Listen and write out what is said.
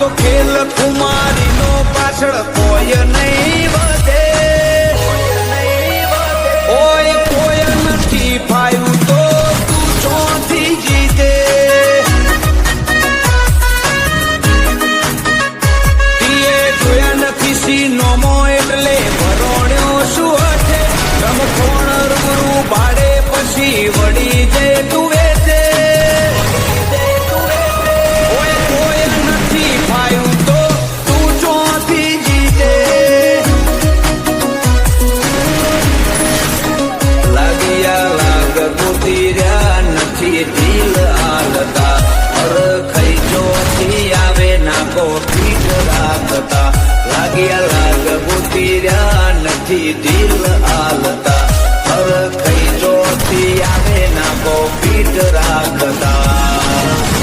તો ખેલ કુમારી નો પાછળ કોઈ નહીં વધે. ઓય કોઈ નથી ફાયું તો તું ચોથી જીતે. તીએ જોયા નથી સીનોમો એટલે ભરોણ્યો શું હશે. રમખોણ રૂરું ભાડે પછી વળી જે તું વેચે. ઓય કોઈ નથી ફાયું તો તું ચોથી જીતે. લાગિયા લાગ કુતીર્યા નથી દિલ હાલતા. ખાઈ ચોથી આવે નાખો પીઠ રાખતા. લાગિયા લાગ કુતીર્યા નથી દિલ હાલતા. ખાઈ ચોથી આવે નાખો પીઠ રાખતા.